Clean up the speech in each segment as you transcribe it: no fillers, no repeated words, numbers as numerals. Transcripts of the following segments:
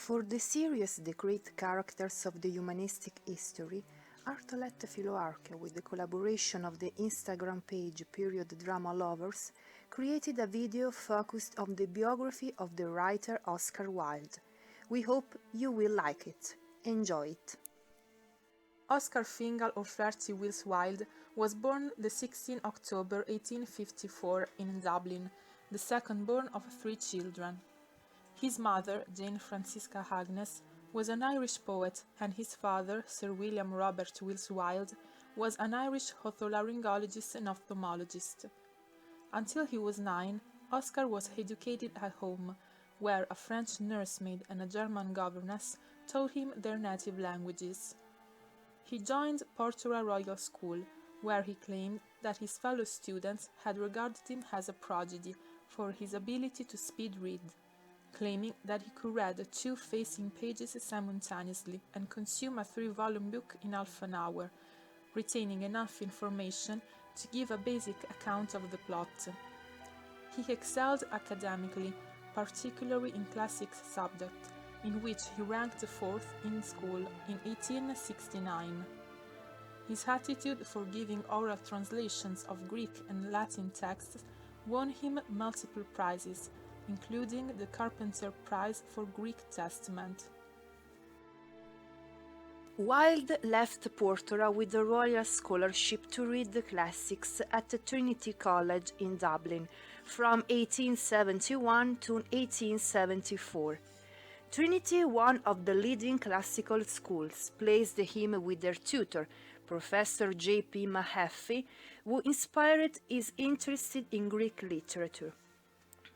For the series The Great Characters of the Humanistic History, Artolette Filoarche, with the collaboration of the Instagram page Period Drama Lovers, created a video focused on the biography of the writer Oscar Wilde. We hope you will like it. Enjoy it! Oscar Fingal O'Flaherty Wills Wilde was born the 16th October 1854 in Dublin, the second born of 3 children. His mother, Jane Francisca Agnes, was an Irish poet, and his father, Sir William Robert Wills Wilde, was an Irish otolaryngologist and ophthalmologist. Until he was 9, Oscar was educated at home, where a French nursemaid and a German governess taught him their native languages. He joined Portora Royal School, where he claimed that his fellow students had regarded him as a prodigy for his ability to speed read, claiming that he could read 2 facing pages simultaneously and consume a 3-volume book in half an hour, retaining enough information to give a basic account of the plot. He excelled academically, particularly in classics subjects, in which he ranked 4th in school in 1869. His attitude for giving oral translations of Greek and Latin texts won him multiple prizes, including the Carpenter Prize for Greek Testament. Wilde left Portora with a royal scholarship to read the classics at Trinity College in Dublin from 1871 to 1874. Trinity, one of the leading classical schools, placed him with their tutor, Professor J.P. Mahaffy, who inspired his interest in Greek literature.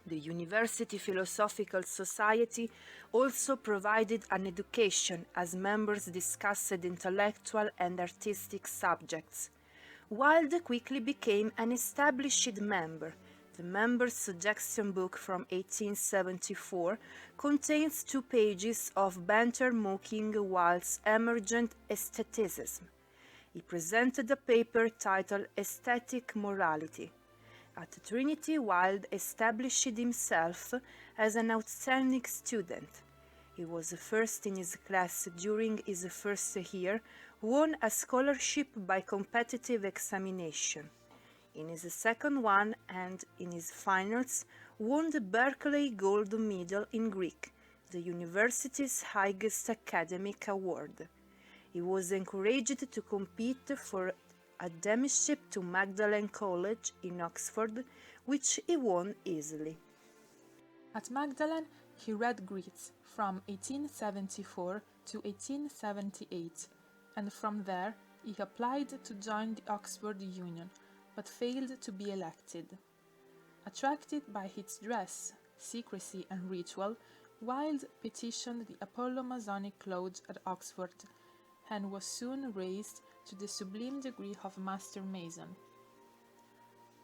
The University Philosophical Society also provided an education as members discussed intellectual and artistic subjects. Wilde quickly became an established member. The Members' Suggestion Book from 1874 contains 2 pages of banter mocking Wilde's emergent aestheticism. He presented a paper titled Aesthetic Morality. At Trinity, Wilde established himself as an outstanding student. He was first in his class during his first year, won a scholarship by competitive examination. In his second one and in his finals, won the Berkeley Gold Medal in Greek, the university's highest academic award. He was encouraged to compete for a demyship to Magdalen College in Oxford, which he won easily. At Magdalen, he read Greek from 1874 to 1878, and from there he applied to join the Oxford Union, but failed to be elected. Attracted by its dress, secrecy and ritual, Wilde petitioned the Apollo Masonic Lodge at Oxford, and was soon raised to the sublime degree of Master Mason.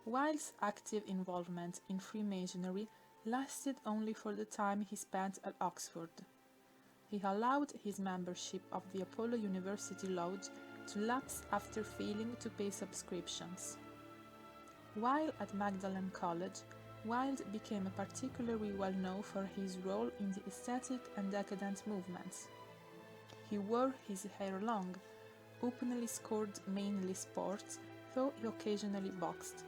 Wilde's active involvement in Freemasonry lasted only for the time he spent at Oxford. He allowed his membership of the Apollo University Lodge to lapse after failing to pay subscriptions. While at Magdalen College, Wilde became particularly well known for his role in the aesthetic and decadent movements. He wore his hair long, openly scored mainly sports, though he occasionally boxed,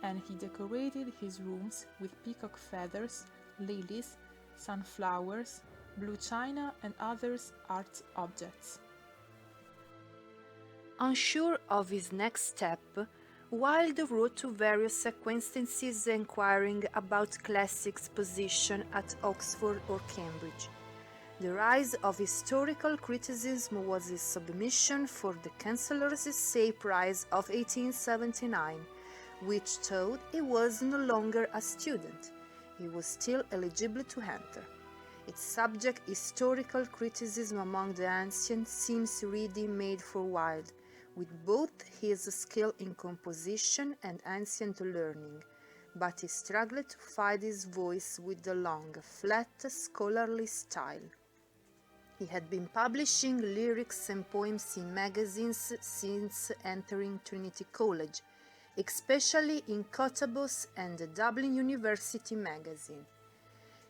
and he decorated his rooms with peacock feathers, lilies, sunflowers, blue china and other art objects. Unsure of his next step, Wilde wrote to various acquaintances inquiring about classics' position at Oxford or Cambridge. The rise of historical criticism was his submission for the Chancellor's Say Prize of 1879, which taught he was no longer a student. He was still eligible to enter. Its subject, historical criticism among the ancient, seems ready made for Wilde, with both his skill in composition and ancient learning, but he struggled to find his voice with the long, flat, scholarly style. He had been publishing lyrics and poems in magazines since entering Trinity College, especially in Kotabos and the Dublin University magazine.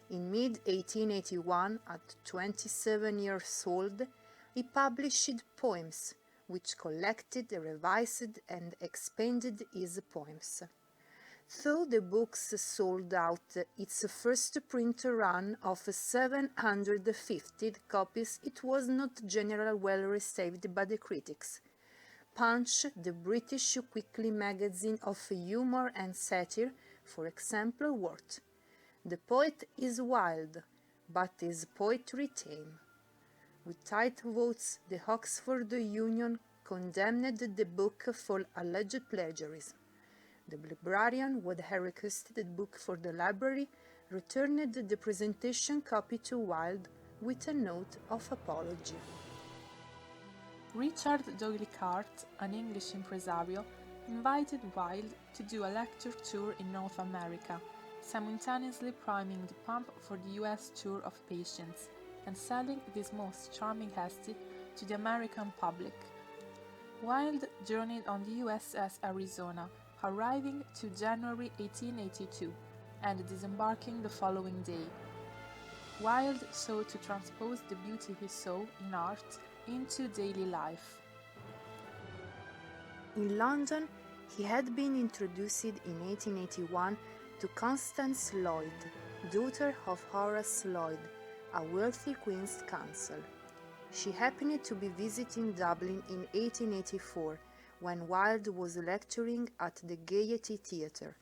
In mid-1881, at 27 years old, he published poems, which collected, revised, and expanded his poems. Though the books sold out its first print run of 750 copies, it was not generally well received by the critics. Punch, the British weekly magazine of humour and satire, for example, wrote, "The poet is wild, but his poetry tame." With tight votes, the Oxford Union condemned the book for alleged plagiarism. The librarian who had requested the book for the library returned the presentation copy to Wilde with a note of apology. Richard Douglas, an English impresario, invited Wilde to do a lecture tour in North America, simultaneously priming the pump for the US tour of Patience and selling this most charming essay to the American public. Wilde journeyed on the USS Arizona, arriving to January 1882 and disembarking the following day. Wilde sought to transpose the beauty he saw in art into daily life. In London, he had been introduced in 1881 to Constance Lloyd, daughter of Horace Lloyd, a wealthy Queen's Counsel. She happened to be visiting Dublin in 1884 when Wilde was lecturing at the Gaiety Theatre.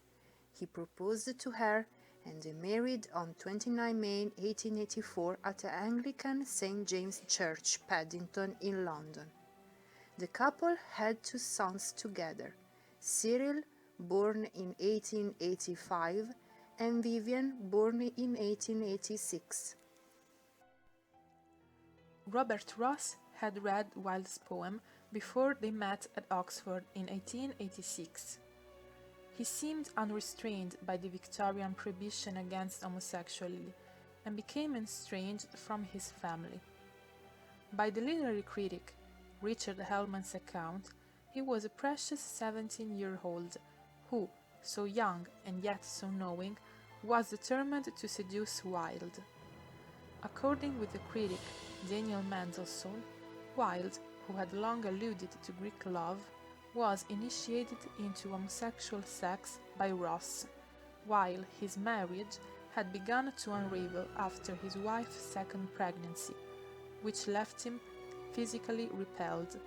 He proposed to her and they married on 29 May 1884 at the Anglican St. James Church, Paddington in London. The couple had 2 sons together, Cyril, born in 1885, and Vivian, born in 1886. Robert Ross had read Wilde's poem before they met at Oxford in 1886. He seemed unrestrained by the Victorian prohibition against homosexuality and became estranged from his family. By the literary critic Richard Hellman's account, he was a precious 17-year-old who, so young and yet so knowing, was determined to seduce Wilde. According with the critic Daniel Mendelssohn, Wilde, who had long alluded to Greek love, was initiated into homosexual sex by Ross, while his marriage had begun to unravel after his wife's second pregnancy, which left him physically repelled.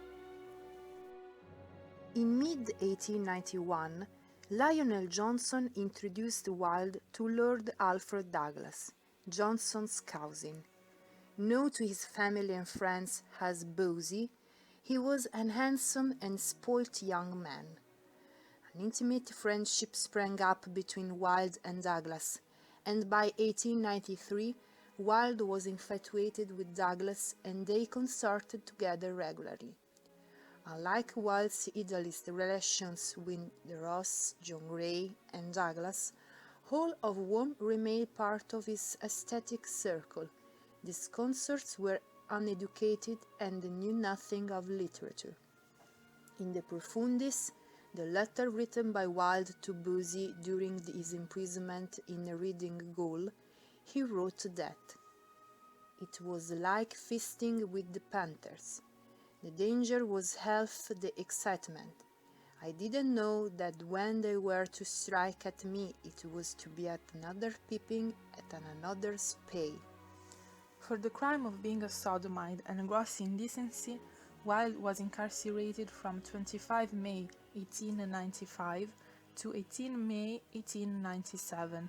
In mid-1891, Lionel Johnson introduced Wilde to Lord Alfred Douglas, Johnson's cousin. Known to his family and friends as Bosie, he was an handsome and spoilt young man. An intimate friendship sprang up between Wilde and Douglas, and by 1893 Wilde was infatuated with Douglas and they consorted together regularly. Unlike Wilde's idealist relations with Ross, John Gray, and Douglas, all of whom remained part of his aesthetic circle, these consorts were uneducated and knew nothing of literature. In the Profundis, the letter written by Wilde to Bosie during his imprisonment in Reading Gaol, he wrote that it was like feasting with the panthers. The danger was half the excitement. I didn't know that when they were to strike at me, it was to be at another peeping at another's pay. For the crime of being a sodomite and gross indecency, Wilde was incarcerated from 25 May 1895 to 18 May 1897.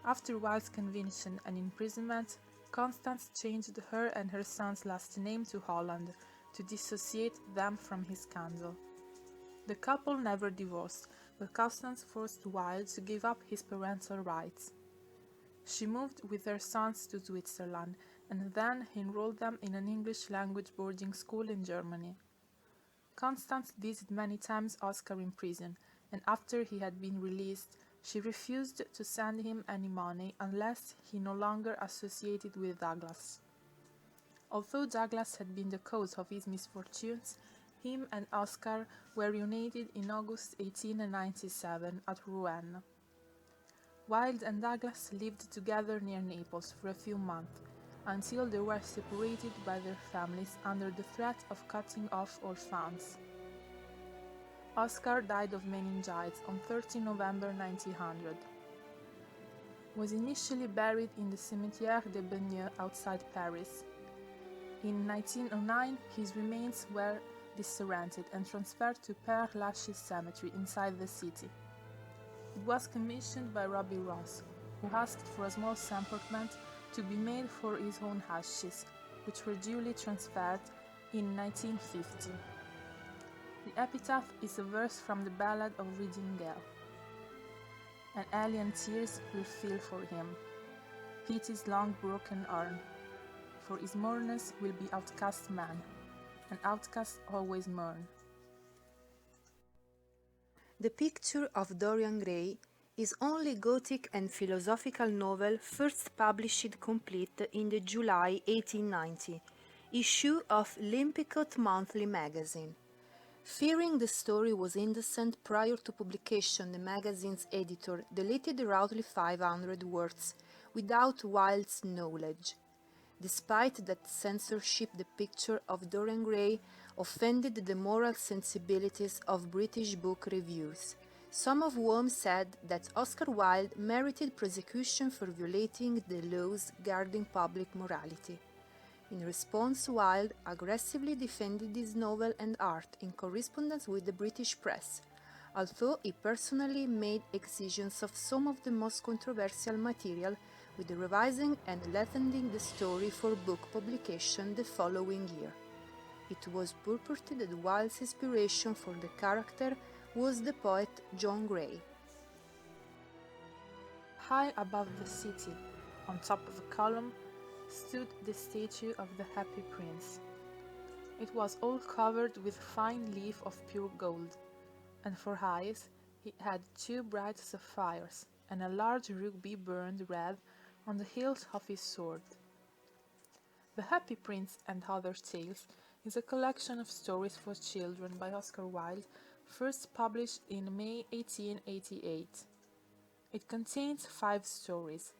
After Wilde's conviction and imprisonment, Constance changed her and her son's last name to Holland to dissociate them from his scandal. The couple never divorced, but Constance forced Wilde to give up his parental rights. She moved with her sons to Switzerland and then enrolled them in an English-language boarding school in Germany. Constance visited many times Oscar in prison, and after he had been released, she refused to send him any money unless he no longer associated with Douglas. Although Douglas had been the cause of his misfortunes, him and Oscar were reunited in August 1897 at Rouen. Wilde and Douglas lived together near Naples for a few months, until they were separated by their families under the threat of cutting off all funds. Oscar died of meningitis on 13 November 1900. Was initially buried in the Cimetière des Beignets outside Paris. In 1909, his remains were disoriented and transferred to Père Lachaise Cemetery inside the city. It was commissioned by Robbie Ross, who asked for a small sepulchre to be made for his own ashes, which were duly transferred in 1950. The epitaph is a verse from the Ballad of Reading Gaol. And alien tears will fill for him pity's long broken arm, for his mourners will be outcast man, and outcasts always mourn. The Picture of Dorian Gray is only Gothic and philosophical novel first published complete in the July 1890 issue of Limpicot Monthly magazine. Fearing the story was indecent prior to publication, the magazine's editor deleted roughly 500 words without Wilde's knowledge. Despite that censorship, the Picture of Dorian Gray offended the moral sensibilities of British book reviewers, some of whom said that Oscar Wilde merited prosecution for violating the laws guarding public morality. In response, Wilde aggressively defended his novel and art in correspondence with the British press, although he personally made excisions of some of the most controversial material, with revising and lengthening the story for book publication the following year. It was purported that Wilde's inspiration for the character was the poet John Gray. High above the city, on top of a column, stood the statue of the Happy Prince. It was all covered with fine leaf of pure gold, and for eyes it had 2 bright sapphires and a large ruby burned red on the hilt of his sword. The Happy Prince and Other Tales is a collection of stories for children by Oscar Wilde, first published in May 1888. It contains 5 stories: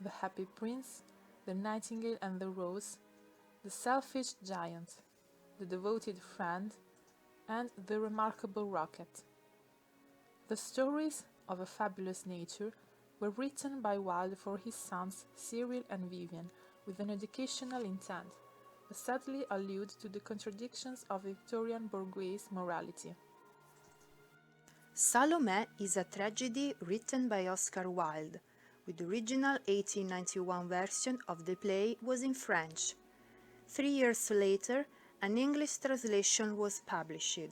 The Happy Prince, The Nightingale and the Rose, The Selfish Giant, The Devoted Friend, and The Remarkable Rocket. The stories, of a fabulous nature, were written by Wilde for his sons Cyril and Vivian with an educational intent, but sadly allude to the contradictions of Victorian bourgeois morality. Salome is a tragedy written by Oscar Wilde, with the original 1891 version of the play was in French. 3 years later, an English translation was published.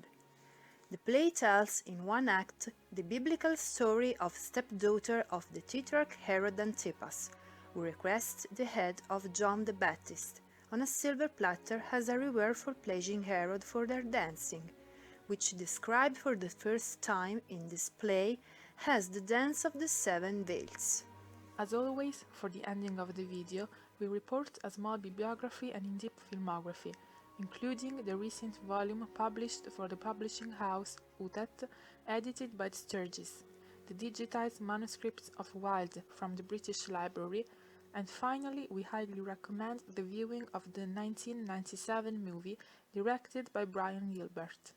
The play tells in one act the biblical story of stepdaughter of the tetrarch Herod Antipas, who requests the head of John the Baptist on a silver platter as a reward for pleasing Herod for their dancing, which described for the first time in this play as the Dance of the Seven Veils. As always, for the ending of the video, we report a small bibliography and in-depth filmography, including the recent volume published for the publishing house Utet, edited by Sturgis, the digitized manuscripts of Wilde from the British Library, and finally we highly recommend the viewing of the 1997 movie directed by Brian Gilbert.